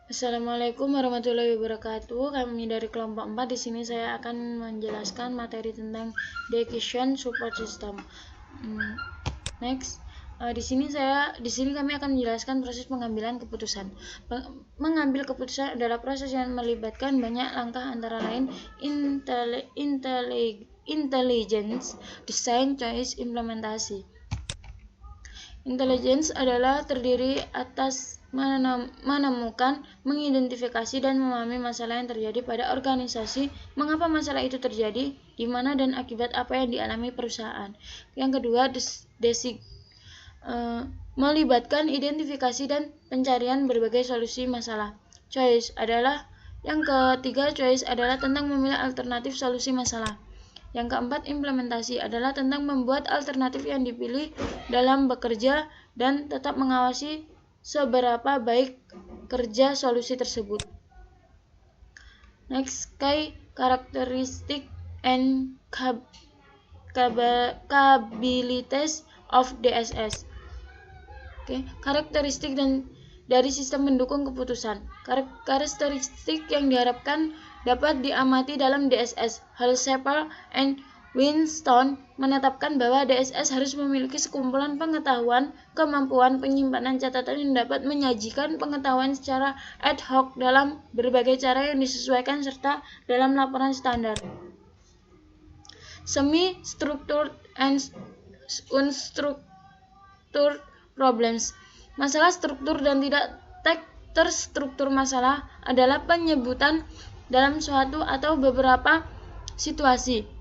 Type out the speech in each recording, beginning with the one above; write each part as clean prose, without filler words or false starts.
Assalamualaikum warahmatullahi wabarakatuh. Kami dari kelompok 4. Di sini saya akan menjelaskan materi tentang decision support system. Next. Di sini kami akan menjelaskan proses pengambilan keputusan. Mengambil keputusan adalah proses yang melibatkan banyak langkah, antara lain intelligence, design, choice, implementasi. Intelligence adalah terdiri atas menemukan, mengidentifikasi, dan memahami masalah yang terjadi pada organisasi, mengapa masalah itu terjadi, di mana, dan akibat apa yang dialami perusahaan. Yang kedua, melibatkan identifikasi dan pencarian berbagai solusi masalah. Yang ketiga, choice adalah tentang memilih alternatif solusi masalah. Yang keempat, implementasi adalah tentang membuat alternatif yang dipilih dalam bekerja dan tetap mengawasi seberapa baik kerja solusi tersebut. Next, characteristic and capabilities of DSS. Karakteristik dari sistem mendukung keputusan. Karakteristik yang diharapkan dapat diamati dalam DSS. Halsapel and Winston menetapkan bahwa DSS harus memiliki sekumpulan pengetahuan, kemampuan penyimpanan catatan yang dapat menyajikan pengetahuan secara ad hoc dalam berbagai cara yang disesuaikan serta dalam laporan standar. Semi-structured and unstructured problems. Masalah struktur dan tidak terstruktur masalah adalah penyebutan dalam suatu atau beberapa situasi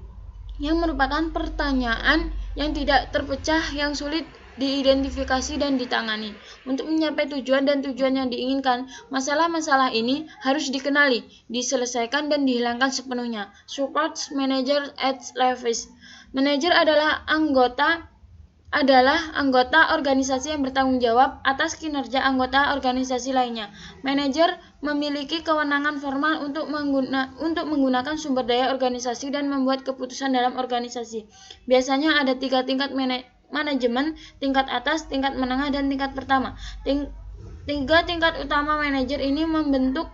yang merupakan pertanyaan yang tidak terpecah yang sulit diidentifikasi dan ditangani. Untuk mencapai tujuan yang diinginkan, masalah-masalah ini harus dikenali, diselesaikan, dan dihilangkan sepenuhnya. Support manager at levels. Manajer adalah anggota organisasi yang bertanggung jawab atas kinerja anggota organisasi lainnya. Manajer memiliki kewenangan formal untuk menggunakan sumber daya organisasi dan membuat keputusan dalam organisasi. Biasanya ada 3 tingkat manajemen: tingkat atas, tingkat menengah, dan tingkat pertama. 3 tingkat utama manajer ini membentuk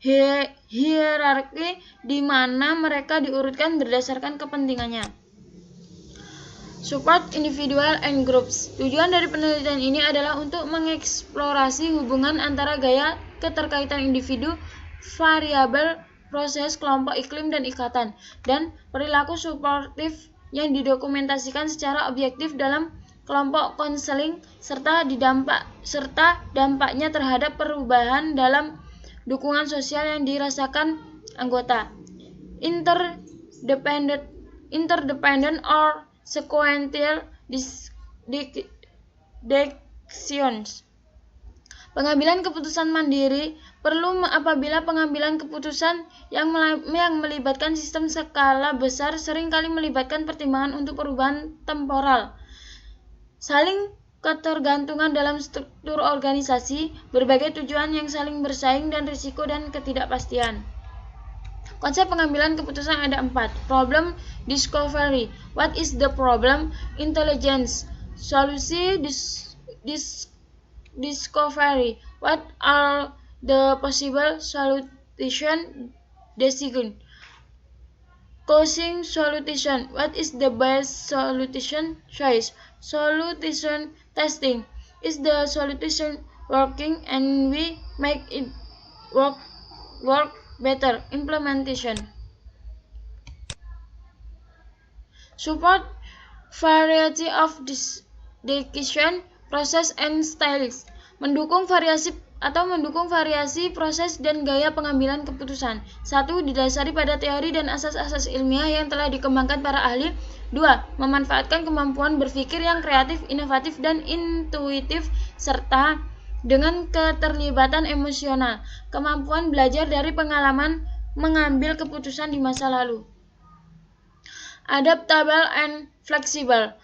hierarki di mana mereka diurutkan berdasarkan kepentingannya. Support individual and groups. Tujuan dari penelitian ini adalah untuk mengeksplorasi hubungan antara gaya keterkaitan individu, variabel, proses, kelompok, iklim, dan ikatan, dan perilaku suportif yang didokumentasikan secara objektif dalam kelompok konseling serta dampaknya terhadap perubahan dalam dukungan sosial yang dirasakan anggota. Interdependent or sequential decisions. Pengambilan keputusan mandiri perlu apabila pengambilan keputusan yang melibatkan sistem skala besar seringkali melibatkan pertimbangan untuk perubahan temporal, saling ketergantungan dalam struktur organisasi, berbagai tujuan yang saling bersaing, dan risiko dan ketidakpastian. Konsep pengambilan keputusan ada 4. Problem discovery. What is the problem? Intelligence. Solusi discovery. What are the possible solution? Decision. Causing solution. What is the best solution? Choice. Solution testing. Is the solution working and we make it work better? Implementation. Support variety of decision process and styles. Mendukung variasi proses dan gaya pengambilan keputusan. 1. Didasari pada teori dan asas-asas ilmiah yang telah dikembangkan para ahli. 2. Memanfaatkan kemampuan berpikir yang kreatif, inovatif, dan intuitif serta dengan keterlibatan emosional, kemampuan belajar dari pengalaman mengambil keputusan di masa lalu. Adaptable and flexible.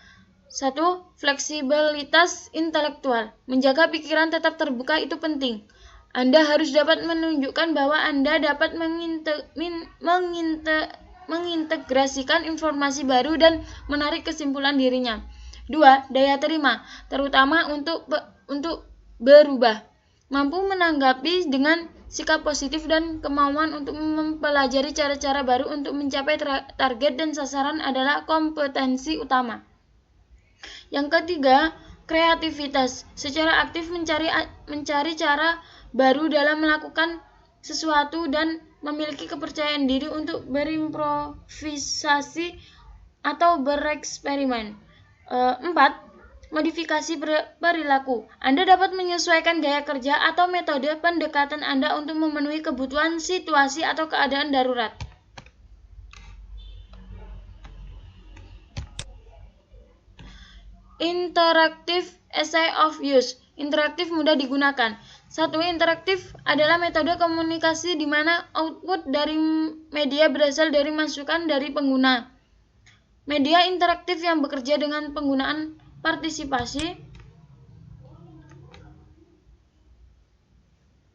1. Fleksibilitas intelektual. Menjaga pikiran tetap terbuka itu penting. Anda harus dapat menunjukkan bahwa Anda dapat mengintegrasikan informasi baru dan menarik kesimpulan dirinya. 2. Daya terima, terutama untuk berubah. mampu menanggapi dengan sikap positif dan kemauan untuk mempelajari cara-cara baru untuk mencapai target dan sasaran adalah kompetensi utama. Yang ketiga, kreativitas. Secara aktif mencari cara baru dalam melakukan sesuatu dan memiliki kepercayaan diri untuk berimprovisasi atau bereksperimen. 4. Modifikasi perilaku. Anda dapat menyesuaikan gaya kerja atau metode pendekatan Anda untuk memenuhi kebutuhan situasi atau keadaan darurat. Interactive essay of use. Interaktif mudah digunakan. 1. Interaktif adalah metode komunikasi di mana output dari media berasal dari masukan dari pengguna. Media interaktif yang bekerja dengan penggunaan partisipasi,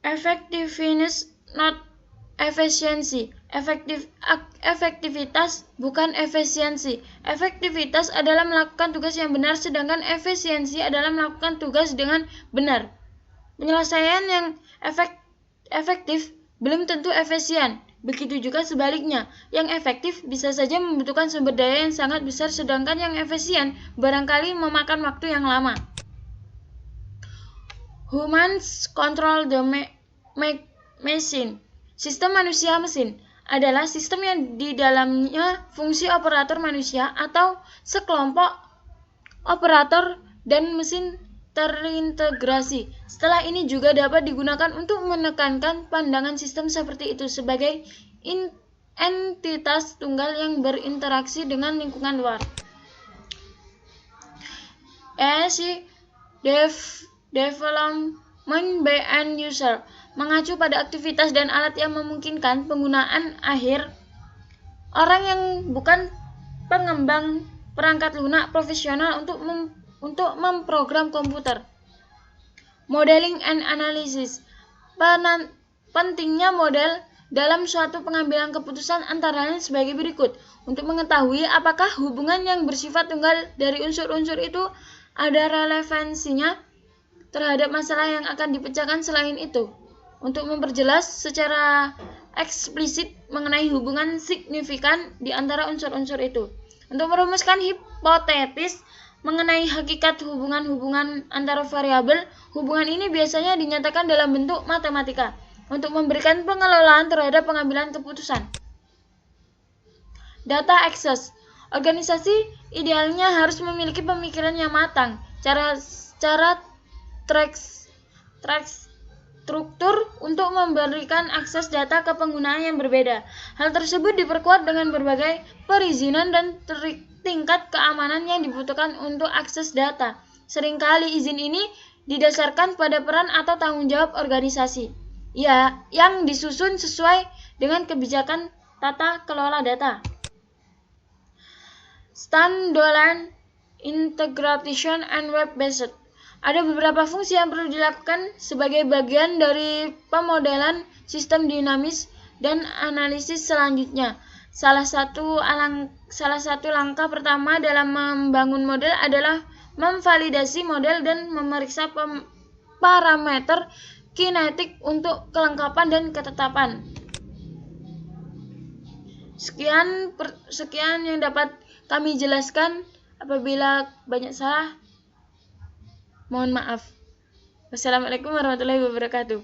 effectiveness not efficiency. Efektivitas bukan efisiensi. Efektivitas adalah melakukan tugas yang benar, sedangkan efisiensi adalah melakukan tugas dengan benar. Penyelesaian yang efektif belum tentu efisien. Begitu juga sebaliknya, yang efektif bisa saja membutuhkan sumber daya yang sangat besar, sedangkan yang efisien barangkali memakan waktu yang lama. Humans control the machine. Sistem manusia-mesin adalah sistem yang di dalamnya fungsi operator manusia atau sekelompok operator dan mesin terintegrasi. Setelah ini juga dapat digunakan untuk menekankan pandangan sistem seperti itu sebagai entitas tunggal yang berinteraksi dengan lingkungan luar. Development by end user mengacu pada aktivitas dan alat yang memungkinkan penggunaan akhir orang yang bukan pengembang perangkat lunak profesional untuk memprogram komputer. Modeling and analysis. Pentingnya model dalam suatu pengambilan keputusan antara lain sebagai berikut. Untuk mengetahui apakah hubungan yang bersifat tunggal dari unsur-unsur itu ada relevansinya terhadap masalah yang akan dipecahkan selain itu. Untuk memperjelas secara eksplisit mengenai hubungan signifikan di antara unsur-unsur itu. Untuk merumuskan hipotesis mengenai hakikat hubungan-hubungan antara variabel, hubungan ini biasanya dinyatakan dalam bentuk matematika untuk memberikan pengelolaan terhadap pengambilan keputusan. Data access. Organisasi idealnya harus memiliki pemikiran yang matang, cara struktur untuk memberikan akses data ke pengguna yang berbeda. Hal tersebut diperkuat dengan berbagai perizinan dan tingkat keamanan yang dibutuhkan untuk akses data. Seringkali izin ini didasarkan pada peran atau tanggung jawab organisasi, yang disusun sesuai dengan kebijakan tata kelola data. Standalone integration and web-based. Ada beberapa fungsi yang perlu dilakukan sebagai bagian dari pemodelan sistem dinamis dan analisis selanjutnya. Salah satu langkah pertama dalam membangun model adalah memvalidasi model dan memeriksa parameter kinetik untuk kelengkapan dan ketetapan. Sekian yang dapat kami jelaskan. Apabila banyak salah, mohon maaf. Wassalamualaikum warahmatullahi wabarakatuh.